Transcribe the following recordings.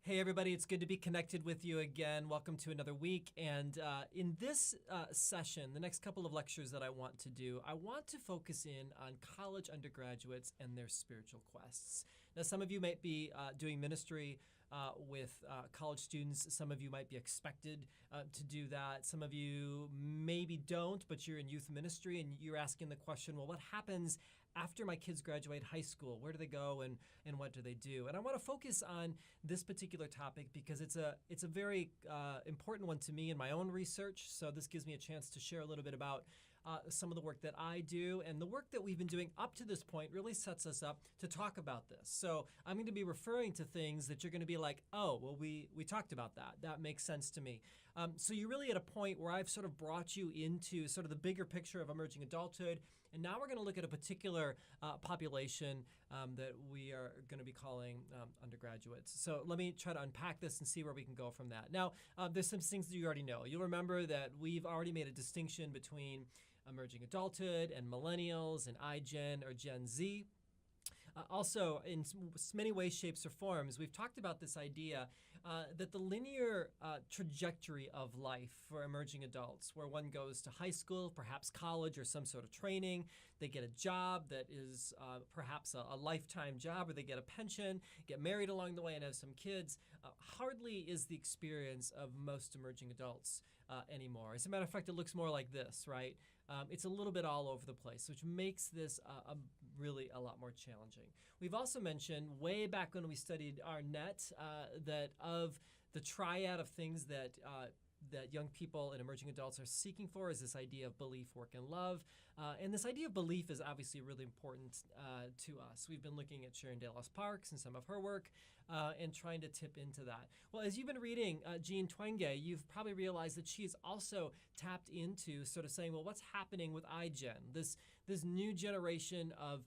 Hey everybody, it's good to be connected with you again. Welcome to another week. And in this session, the next couple of lectures that I want to do, I want to focus in on college undergraduates and their spiritual quests. Now, some of you might be doing ministry with college students. Some of you might be expected to do that. Some of you maybe don't, but you're in youth ministry and you're asking the question, well, what happens after my kids graduate high school? Where do they go and what do they do? And I want to focus on this particular topic because it's a very important one to me in my own research. So this gives me a chance to share a little bit about some of the work that I do, and the work that we've been doing up to this point really sets us up to talk about this. So I'm going to be referring to things that you're going to be like, oh, well, we talked about that. That makes sense to me. So you're really at a point where I've sort of brought you into sort of the bigger picture of emerging adulthood, and now we're going to look at a particular population that we are going to be calling undergraduates. So let me try to unpack this and see where we can go from that. Now, there's some things that you already know. You'll remember that we've already made a distinction between emerging adulthood and millennials and iGen or Gen Z. Also, in many ways, shapes, or forms, we've talked about this idea that the linear trajectory of life for emerging adults, where one goes to high school, perhaps college, or some sort of training, they get a job that is perhaps a lifetime job, or they get a pension, get married along the way, and have some kids, hardly is the experience of most emerging adults anymore. As a matter of fact, it looks more like this, right? It's a little bit all over the place, which makes this really a lot more challenging. We've also mentioned way back when we studied our net that of the triad of things that young people and emerging adults are seeking for is this idea of belief, work, and love. And this idea of belief is obviously really important to us. We've been looking at Sharon Dallas Parks and some of her work and trying to tip into that. Well, as you've been reading Jean Twenge, you've probably realized that she has also tapped into sort of saying, well, what's happening with iGen, this new generation of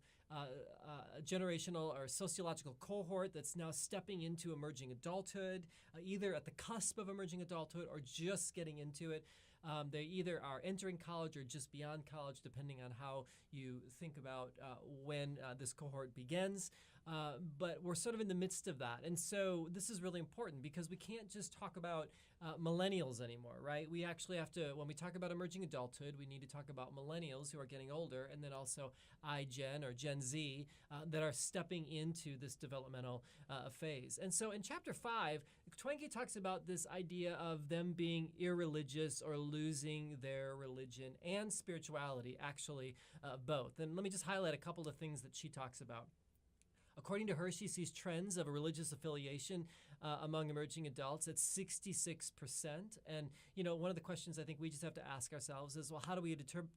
generational or sociological cohort that's now stepping into emerging adulthood, either at the cusp of emerging adulthood or just getting into it. They either are entering college or just beyond college, depending on how you think about when this cohort begins. But we're sort of in the midst of that. And so this is really important because we can't just talk about millennials anymore, right? We actually have to, when we talk about emerging adulthood, we need to talk about millennials who are getting older, and then also iGen or Gen Z that are stepping into this developmental phase. And so in chapter 5, Twenge talks about this idea of them being irreligious or losing their religion and spirituality, actually both. And let me just highlight a couple of things that she talks about. According to her, she sees trends of a religious affiliation among emerging adults at 66%. And, you know, one of the questions I think we just have to ask ourselves is, well, how do we interpret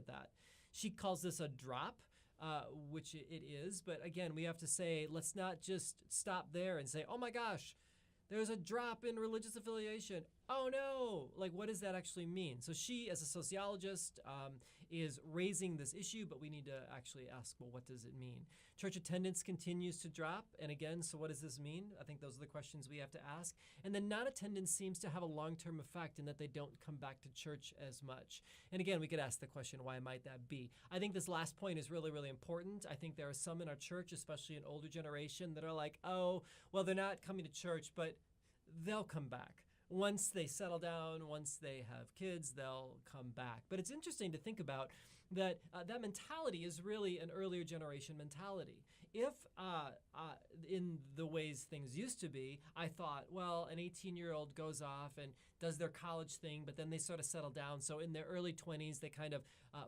that? She calls this a drop, which it is. But again, we have to say, let's not just stop there and say, oh my gosh, there's a drop in religious affiliation. Oh no, like what does that actually mean? So she, as a sociologist, is raising this issue, but we need to actually ask, well, what does it mean? Church attendance continues to drop. And again, so what does this mean? I think those are the questions we have to ask. And then non-attendance seems to have a long-term effect in that they don't come back to church as much. And again, we could ask the question, why might that be? I think this last point is really, really important. I think there are some in our church, especially an older generation, that are like, oh, well, they're not coming to church, but they'll come back. Once they settle down, once they have kids, they'll come back. But it's interesting to think about that that mentality is really an earlier generation mentality. If in the ways things used to be, I thought, well, an 18-year-old goes off and does their college thing, but then they sort of settle down. So in their early 20s, they kind of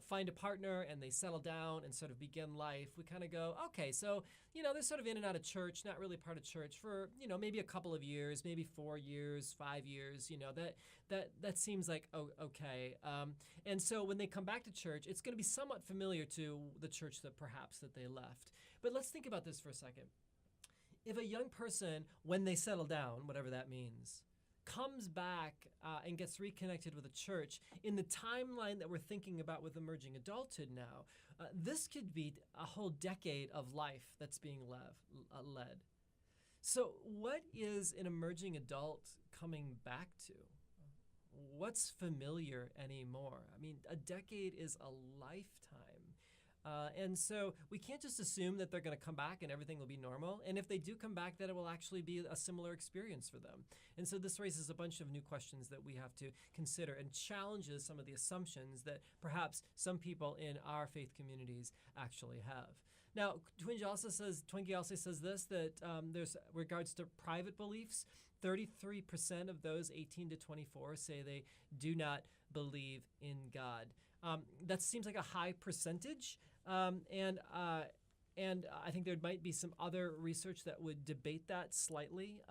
find a partner and they settle down and sort of begin life. We kind of go, okay, so, you know, they're sort of in and out of church, not really part of church for, you know, maybe a couple of years, maybe 4 years, 5 years. You know, that seems like okay. And so when they come back to church, it's going to be somewhat familiar to the church that perhaps that they left. But let's think about this for a second. If a young person, when they settle down, whatever that means, comes back and gets reconnected with a church in the timeline that we're thinking about with emerging adulthood now, this could be a whole decade of life that's being led. So what is an emerging adult coming back to? What's familiar anymore? I mean, a decade is a lifetime. And so we can't just assume that they're going to come back and everything will be normal. And if they do come back, that it will actually be a similar experience for them. And so this raises a bunch of new questions that we have to consider and challenges some of the assumptions that perhaps some people in our faith communities actually have. Now, Twenge also says this, that there's regards to private beliefs, 33% of those 18 to 24 say they do not believe in God. That seems like a high percentage, and I think there might be some other research that would debate that slightly,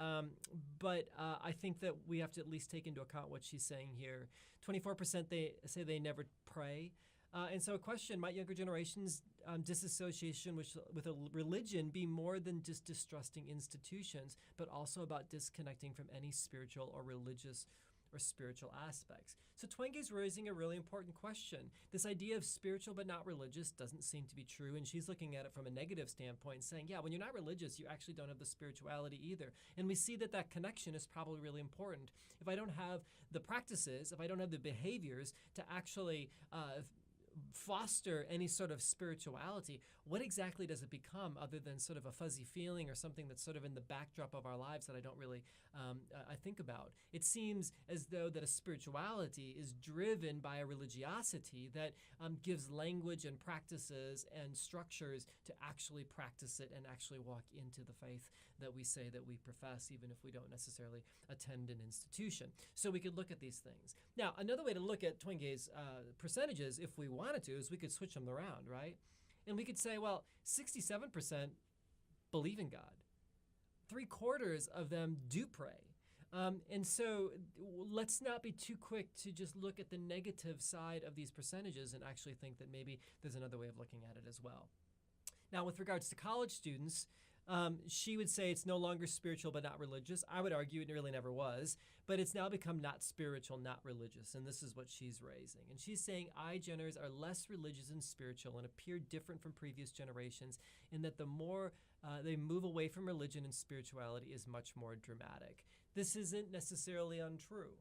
but I think that we have to at least take into account what she's saying here. 24% they say they never pray. And so a question, might younger generations' disassociation with a religion be more than just distrusting institutions, but also about disconnecting from any spiritual or religious or spiritual aspects? So Twenge's raising a really important question. This idea of spiritual but not religious doesn't seem to be true, and she's looking at it from a negative standpoint, saying, yeah, when you're not religious, you actually don't have the spirituality either. And we see that that connection is probably really important. If I don't have the practices, if I don't have the behaviors to actually foster any sort of spirituality, what exactly does it become other than sort of a fuzzy feeling or something that's sort of in the backdrop of our lives that I don't really I think about? It seems as though that a spirituality is driven by a religiosity that gives language and practices and structures to actually practice it and actually walk into the faith that we say that we profess, even if we don't necessarily attend an institution. So we could look at these things. Now, another way to look at Twenge's percentages, if we wanted to, is we could switch them around, right? And we could say, well, 67% believe in God. 3/4 of them do pray. And so let's not be too quick to just look at the negative side of these percentages and actually think that maybe there's another way of looking at it as well. Now, with regards to college students, she would say it's no longer spiritual but not religious. I would argue it really never was, but it's now become not spiritual, not religious, and this is what she's raising. And she's saying iGeners are less religious and spiritual and appear different from previous generations in that the more they move away from religion and spirituality is much more dramatic. This isn't necessarily untrue.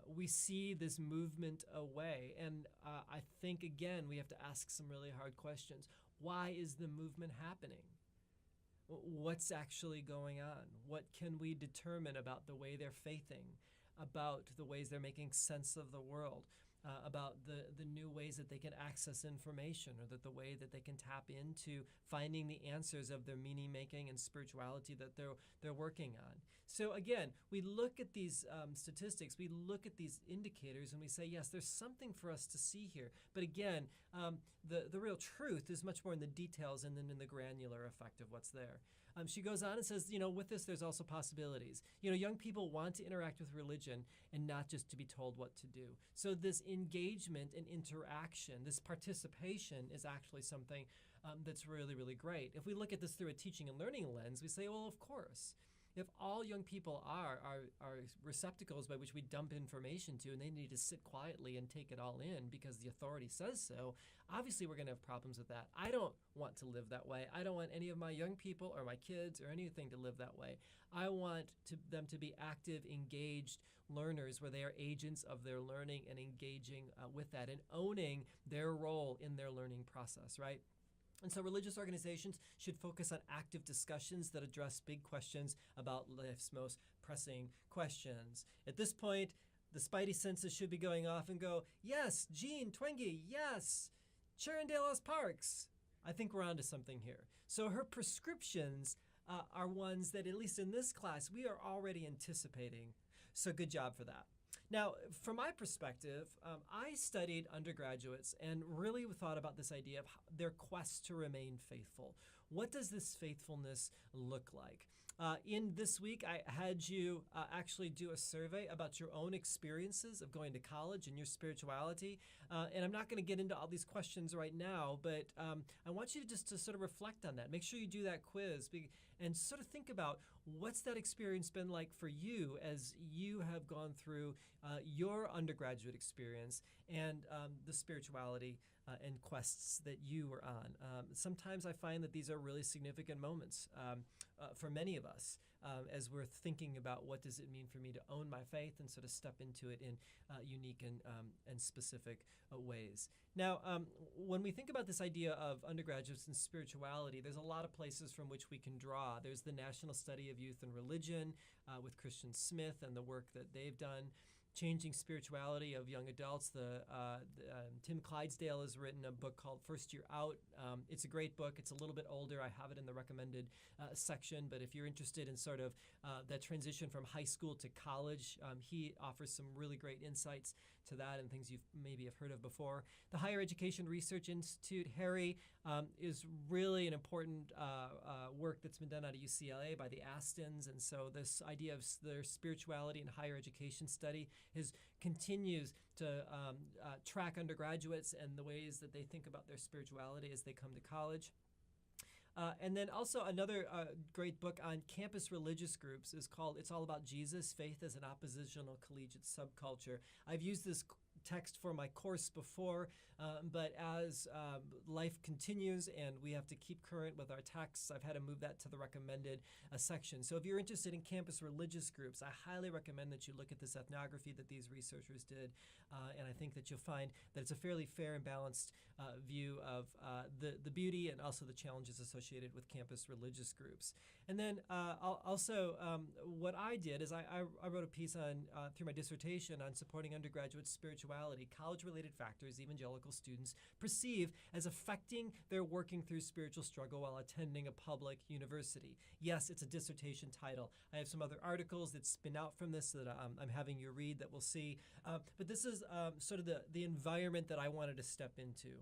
We see this movement away, and I think, again, we have to ask some really hard questions. Why is the movement happening? What's actually going on? What can we determine about the way they're faithing, about the ways they're making sense of the world, about the new ways that they can access information, or that the way that they can tap into finding the answers of their meaning making and spirituality that they're working on? So again, we look at these statistics, we look at these indicators, and we say, yes, there's something for us to see here. But again, the real truth is much more in the details and then in the granular effect of what's there. She goes on and says, with this, there's also possibilities. Young people want to interact with religion and not just to be told what to do. So this engagement and interaction, this participation is actually something that's really, really great. If we look at this through a teaching and learning lens, we say, well, of course. If all young people are receptacles by which we dump information to, and they need to sit quietly and take it all in because the authority says so, obviously we're going to have problems with that. I don't want to live that way. I don't want any of my young people or my kids or anything to live that way. I want them to be active, engaged learners where they are agents of their learning and engaging with that and owning their role in their learning process, right? And so religious organizations should focus on active discussions that address big questions about life's most pressing questions. At this point, the spidey senses should be going off and go, yes, Jean, Twenge, yes, Cherrendalos Parks. I think we're onto something here. So her prescriptions are ones that, at least in this class, we are already anticipating. So good job for that. Now, from my perspective, I studied undergraduates and really thought about this idea of their quest to remain faithful. What does this faithfulness look like? In this week, I had you actually do a survey about your own experiences of going to college and your spirituality. And I'm not going to get into all these questions right now, but I want you to sort of reflect on that. Make sure you do that quiz and sort of think about what's that experience been like for you as you have gone through your undergraduate experience and the spirituality and quests that you were on. Sometimes I find that these are really significant moments for many of us as we're thinking about what does it mean for me to own my faith and sort of step into it in unique and specific ways. Now, when we think about this idea of undergraduates and spirituality, there's a lot of places from which we can draw. There's the National Study of Youth and Religion with Christian Smith and the work that they've done. Changing Spirituality of Young Adults. Tim Clydesdale has written a book called First Year Out. It's a great book. It's a little bit older. I have it in the recommended section, but if you're interested in sort of that transition from high school to college, he offers some really great insights to that and things you maybe have heard of before. The Higher Education Research Institute, HARI, is really an important work that's been done out of UCLA by the Astons, and so this idea of their spirituality and higher education study continues to track undergraduates and the ways that they think about their spirituality as they come to college. And then also another great book on campus religious groups is called It's All About Jesus, Faith as an Oppositional Collegiate Subculture. I've used this text for my course before, but as life continues and we have to keep current with our texts, I've had to move that to the recommended section. So if you're interested in campus religious groups, I highly recommend that you look at this ethnography that these researchers did, and I think that you'll find that it's a fairly fair and balanced view of the beauty and also the challenges associated with campus religious groups. And then also what I did is I wrote a piece on through my dissertation on supporting undergraduate spirituality, college-related factors evangelical students perceive as affecting their working through spiritual struggle while attending a public university. Yes, it's a dissertation title. I have some other articles that spin out from this that I'm having you read that we'll see. But this is sort of the environment that I wanted to step into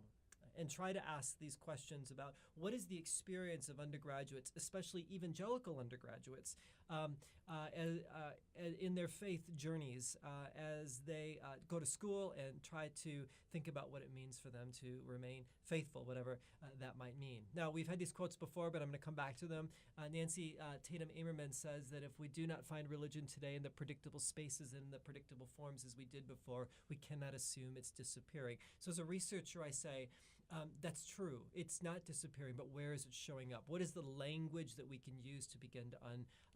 and try to ask these questions about what is the experience of undergraduates, especially evangelical undergraduates, in their faith journeys as they go to school and try to think about what it means for them to remain faithful, whatever that might mean. Now, we've had these quotes before, but I'm going to come back to them. Nancy Tatum Amerman says that if we do not find religion today in the predictable spaces and the predictable forms as we did before, we cannot assume it's disappearing. So as a researcher, I say, that's true. It's not disappearing, but where is it showing up? What is the language that we can use to begin to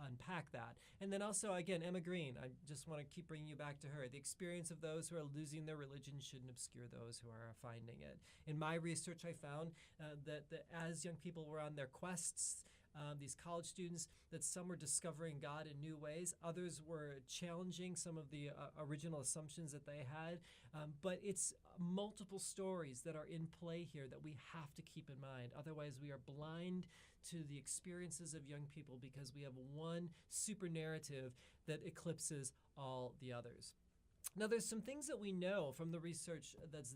unpack that? And then also, again, Emma Green, I just want to keep bringing you back to her. The experience of those who are losing their religion shouldn't obscure those who are finding it. In my research, I found that as young people were on their quests, these college students, that some were discovering God in new ways. Others were challenging some of the original assumptions that they had. But it's multiple stories that are in play here that we have to keep in mind. Otherwise, we are blind to the experiences of young people because we have one super narrative that eclipses all the others. Now, there's some things that we know from the research that's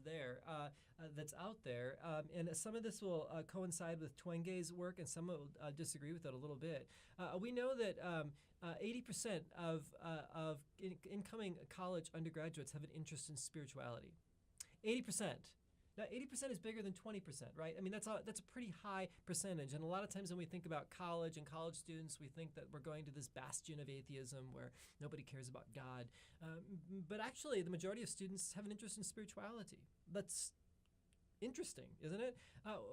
out there, and some of this will coincide with Twenge's work, and some will disagree with it a little bit. We know that 80% of incoming college undergraduates have an interest in spirituality. 80%. Now, 80% is bigger than 20%, right? I mean, that's a pretty high percentage. And a lot of times when we think about college and college students, we think that we're going to this bastion of atheism where nobody cares about God. But actually, the majority of students have an interest in spirituality. That's interesting, isn't it?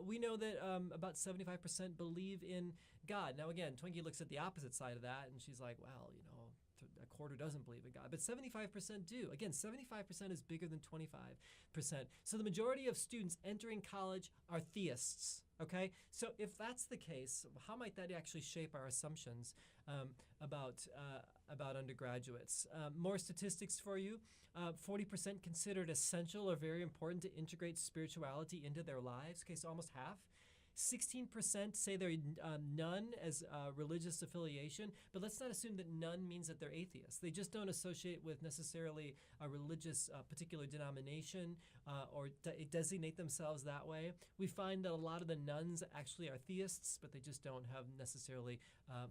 We know that about 75% believe in God. Now, again, Twenge looks at the opposite side of that, and she's like, well, you know, a quarter doesn't believe in God, but 75% do. Again, 75% is bigger than 25%. So the majority of students entering college are theists, okay? So if that's the case, how might that actually shape our assumptions about undergraduates? More statistics for you. 40% considered essential or very important to integrate spirituality into their lives. Okay, so almost half. 16% say they're none as religious affiliation, but let's not assume that none means that they're atheists. They just don't associate with necessarily a religious particular denomination or designate themselves that way. We find that a lot of the nuns actually are theists, but they just don't have necessarily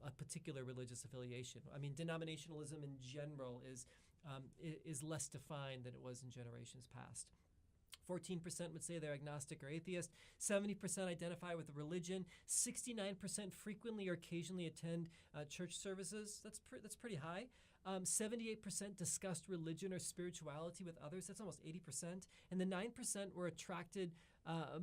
a particular religious affiliation. I mean, denominationalism in general is less defined than it was in generations past. 14% would say they're agnostic or atheist. 70% identify with religion. 69% frequently or occasionally attend church services. That's pretty high. 78% discussed religion or spirituality with others. That's almost 80%. And the 9% were attracted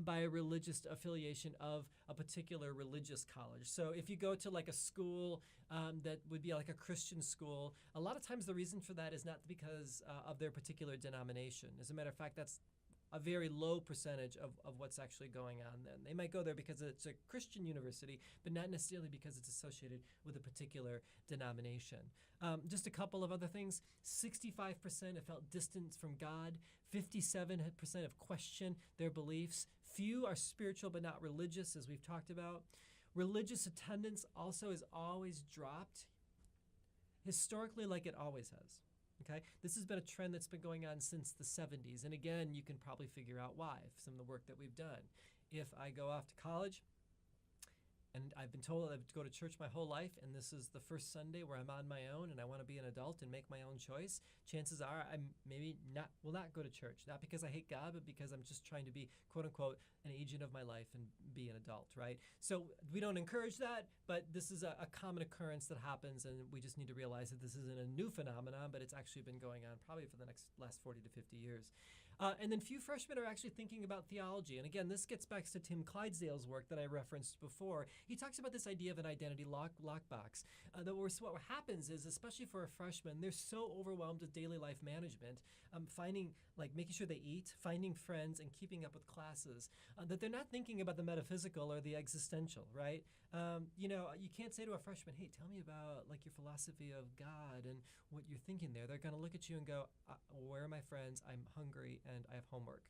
by a religious affiliation of a particular religious college. So if you go to like a school that would be like a Christian school, a lot of times the reason for that is not because of their particular denomination. As a matter of fact, that's a very low percentage of what's actually going on then. They might go there because it's a Christian university, but not necessarily because it's associated with a particular denomination. Just a couple of other things. 65% have felt distance from God. 57% have questioned their beliefs. Few are spiritual but not religious, as we've talked about. Religious attendance also has always dropped, historically, like it always has. Okay, this has been a trend that's been going on since the 70s. And again, you can probably figure out why, some of the work that we've done. If I go off to college and I've been told I have to go to church my whole life, and this is the first Sunday where I'm on my own and I want to be an adult and make my own choice, chances are I will not go to church. Not because I hate God, but because I'm just trying to be, quote unquote, an agent of my life and be an adult, right? So we don't encourage that, but this is a common occurrence that happens, and we just need to realize that this isn't a new phenomenon, but it's actually been going on probably for the last 40 to 50 years. And then few freshmen are actually thinking about theology. And again, this gets back to Tim Clydesdale's work that I referenced before. He talks about this idea of an identity lockbox. What happens is, especially for a freshman, they're so overwhelmed with daily life management, making sure they eat, finding friends, and keeping up with classes, that they're not thinking about the metaphysical or the existential, right? You can't say to a freshman, hey, tell me about like your philosophy of God and what you're thinking there. They're going to look at you and go, where are my friends? I'm hungry and I have homework.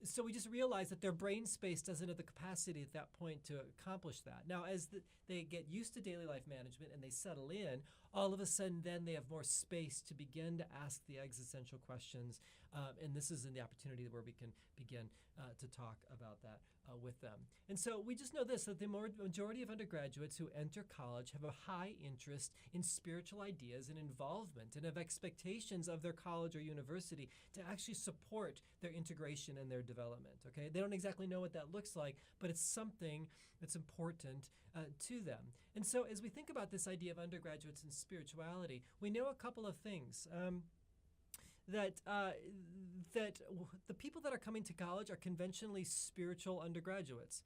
So we just realize that their brain space doesn't have the capacity at that point to accomplish that. Now, as they get used to daily life management and they settle in, all of a sudden then they have more space to begin to ask the existential questions. And this is the opportunity where we can begin to talk about that with them. And so we just know this, that the majority of undergraduates who enter college have a high interest in spiritual ideas and involvement, and have expectations of their college or university to actually support their integration and their development. Okay, they don't exactly know what that looks like, but it's something that's important to them. And so as we think about this idea of undergraduates and spirituality, we know a couple of things. That the people that are coming to college are conventionally spiritual undergraduates.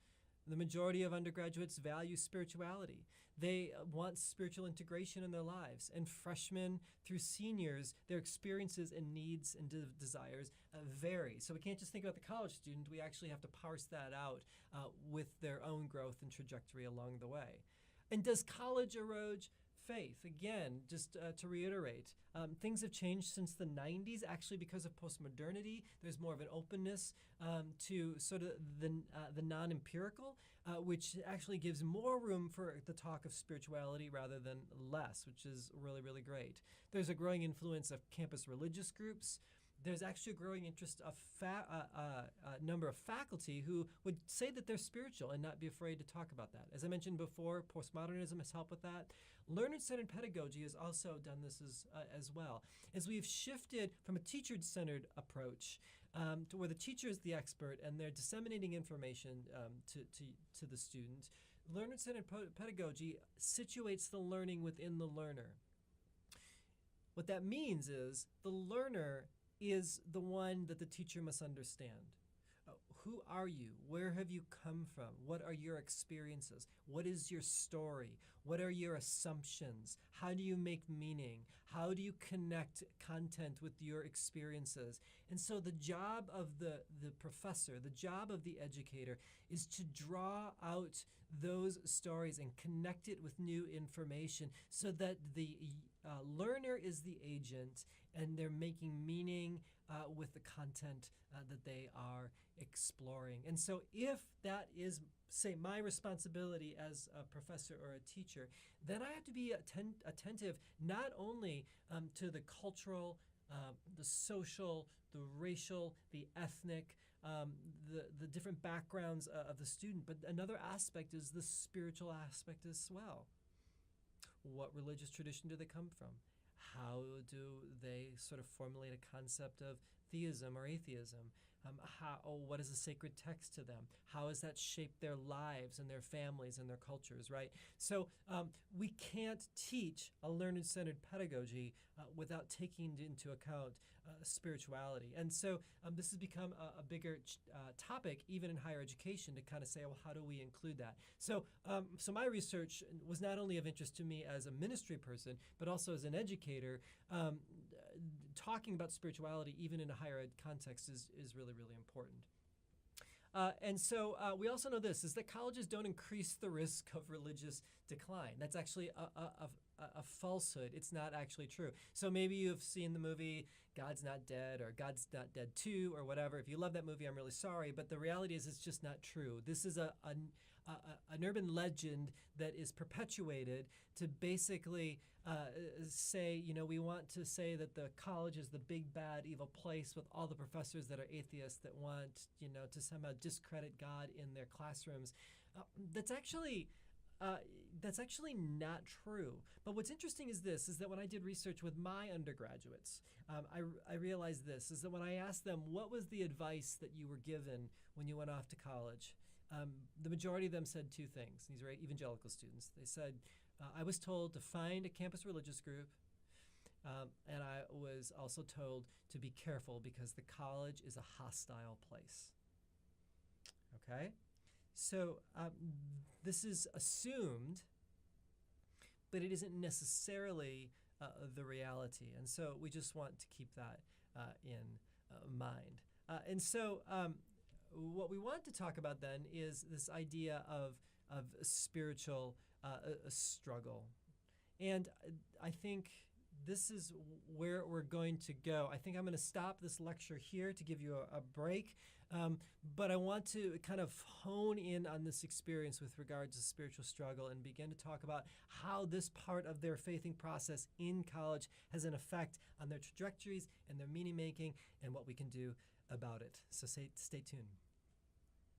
The majority of undergraduates value spirituality. They want spiritual integration in their lives. And freshmen through seniors, their experiences and needs and desires vary. So we can't just think about the college student. We actually have to parse that out with their own growth and trajectory along the way. And does college erode faith? Again, just to reiterate, things have changed since the 90s, actually because of postmodernity. There's more of an openness to sort of the non-empirical, which actually gives more room for the talk of spirituality rather than less, which is really, really great. There's a growing influence of campus religious groups. There's actually a growing interest of a number of faculty who would say that they're spiritual and not be afraid to talk about that. As I mentioned before, postmodernism has helped with that. Learner-centered pedagogy has also done this as well. As we've shifted from a teacher-centered approach to where the teacher is the expert and they're disseminating information to the student, learner-centered pedagogy situates the learning within the learner. What that means is the learner is the one that the teacher must understand. Who are you? Where have you come from? What are your experiences? What is your story? What are your assumptions? How do you make meaning? How do you connect content with your experiences? And so the job of the professor, the job of the educator, is to draw out those stories and connect it with new information so that the learner is the agent and they're making meaning with the content that they are exploring. And so if that is, say, my responsibility as a professor or a teacher, then I have to be attentive not only to the cultural, the social, the racial, the ethnic, the different backgrounds of the student, but another aspect is the spiritual aspect as well. What religious tradition do they come from? How do they sort of formulate a concept of theism or atheism? What is a sacred text to them? How has that shaped their lives and their families and their cultures, right? So we can't teach a learner-centered pedagogy without taking into account spirituality. And so this has become a bigger topic even in higher education, to kind of say, well, how do we include that? So my research was not only of interest to me as a ministry person, but also as an educator. Talking about spirituality even in a higher ed context is really, really important. And so we also know this, is that colleges don't increase the risk of religious decline. That's actually a falsehood. It's not actually true. So maybe you've seen the movie God's Not Dead or God's Not Dead 2 or whatever. If you love that movie, I'm really sorry, but the reality is it's just not true. This is an urban legend that is perpetuated to basically say, we want to say that the college is the big, bad, evil place with all the professors that are atheists that want, to somehow discredit God in their classrooms. That's actually not true. But what's interesting is that when I did research with my undergraduates, I realized this, is that when I asked them, what was the advice that you were given when you went off to college? The majority of them said two things. These are evangelical students. They said, I was told to find a campus religious group, and I was also told to be careful because the college is a hostile place. Okay? So this is assumed, but it isn't necessarily the reality. And so we just want to keep that in mind. And so what we want to talk about then is this idea of spiritual struggle. And I think this is where we're going to go. I think I'm going to stop this lecture here to give you a break. But I want to kind of hone in on this experience with regards to spiritual struggle and begin to talk about how this part of their faithing process in college has an effect on their trajectories and their meaning making and what we can do about it. So stay tuned.